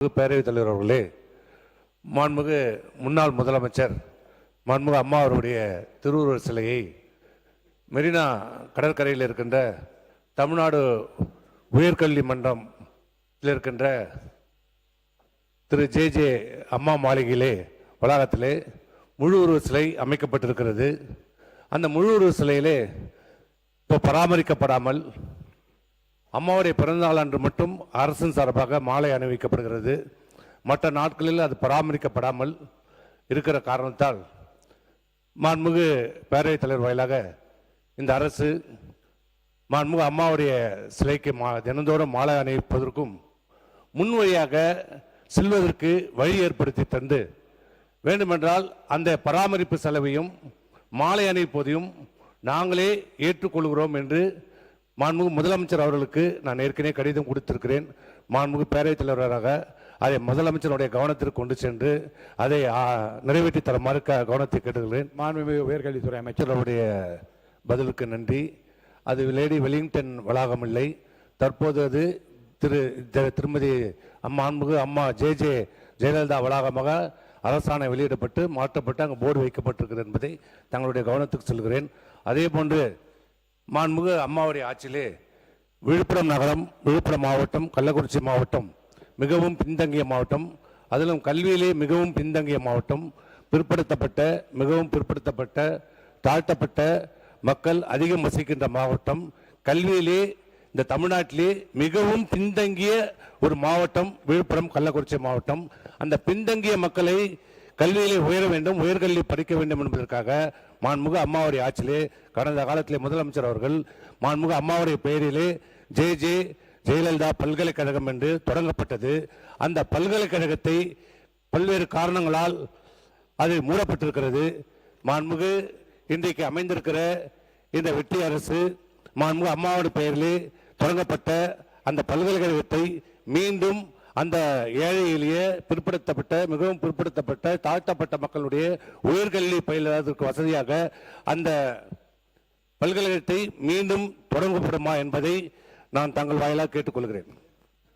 பேரவைத் தலைவர் அவர்களே, மாண்புமிகு முன்னாள் முதலமைச்சர் மாண்புமிகு அம்மா அவருடைய திருவுருவ சிலையை மெரினா கடற்கரையில் இருக்கின்ற தமிழ்நாடு உயர்கல்வி மன்றத்தில் இருக்கின்ற திரு ஜே அம்மா மாளிகையிலே வளாகத்திலே முழு உருவ சிலை அமைக்கப்பட்டிருக்கிறது. அந்த முழு உருவ சிலையிலே இப்போ பராமரிக்கப்படாமல் அம்மாவுடைய பிறந்தநாள் அன்று மட்டும் அரசின் சார்பாக மாலை அணிவிக்கப்படுகிறது. மற்ற நாட்களில் அது பராமரிக்கப்படாமல் இருக்கிற காரணத்தால் மாண்புமிகு பேரவைத் தலைவர் வாயிலாக இந்த அரசு மாண்புமிகு அம்மாவுடைய சிலைக்கு தினந்தோறும் மாலை அணிவிப்பதற்கும் முன்வழியாக செல்வதற்கு வழி ஏற்படுத்தி தந்து வேண்டுமென்றால் அந்த பராமரிப்பு செலவையும் மாலை அணிவிப்பதையும் நாங்களே ஏற்றுக்கொள்கிறோம் என்று மாண்புமிகு முதலமைச்சர் அவர்களுக்கு நான் ஏற்கனவே கடிதம் கொடுத்திருக்கிறேன். மாண்புமிகு பேரவைத் தலைவராக அதை முதலமைச்சருடைய கவனத்திற்கு கொண்டு சென்று அதை நிறைவேற்றி தருமாறு கவனத்தை கேட்டுக்கிறேன். மாண்புமிகு உயர்கல்வித்துறை அமைச்சருடைய பதிலுக்கு நன்றி. அது லேடி வெலிங்டன் வளாகம் இல்லை, தற்போது அது திருமதி மாண்புமிகு அம்மா ஜே ஜெயலலிதா வளாகமாக அரசாணை வெளியிடப்பட்டு மாற்றப்பட்டு அங்கு போர்டு வைக்கப்பட்டிருக்கிறது என்பதை தங்களுடைய கவனத்துக்கு சொல்கிறேன். அதே போன்று மாண்புமிகு அம்மாவுடைய ஆட்சியிலே விழுப்புரம் நகரம், விழுப்புரம் மாவட்டம், கள்ளக்குறிச்சி மாவட்டம் மிகவும் பின்தங்கிய மாவட்டம், அதிலும் கல்வியிலே மிகவும் பின்தங்கிய மாவட்டம், மிகவும் பிற்படுத்தப்பட்ட தாழ்த்தப்பட்ட மக்கள் அதிகம் வசிக்கின்ற மாவட்டம், கல்வியிலே இந்த தமிழ்நாட்டிலே மிகவும் பின்தங்கிய ஒரு மாவட்டம் விழுப்புரம் கள்ளக்குறிச்சி மாவட்டம். அந்த பின்தங்கிய மக்களை கல்வியிலே உயர வேண்டும், உயர்கல்வி படிக்க வேண்டும் என்பதற்காக மாண்புமிகு அம்மாவுடைய ஆட்சியிலே கடந்த காலத்திலே முதலமைச்சர் அவர்கள் மாண்புமிகு அம்மாவுடைய பெயரிலே ஜே ஜெயலலிதா பல்கலைக்கழகம் என்று தொடங்கப்பட்டது. அந்த பல்கலைக்கழகத்தை பல்வேறு காரணங்களால் அது மூடப்பட்டிருக்கிறது. மாண்புமிகு இன்றைக்கு அமைந்திருக்கிற இந்த வெற்றி அரசு மாண்புமிகு அம்மாவுடைய பெயரிலே தொடங்கப்பட்ட அந்த பல்கலைக்கழகத்தை மீண்டும் அந்த ஏழை எளிய பிற்படுத்தப்பட்ட மிகவும் பிற்படுத்தப்பட்ட தாழ்த்தப்பட்ட மக்களுடைய உயர்கல்வி பயிலுவதற்கு வசதியாக அந்த பல்கலைக்கழகத்தை மீண்டும் தொடங்கப்படுமா என்பதை நான் தங்கள் வாயிலாக கேட்டுக்கொள்கிறேன்.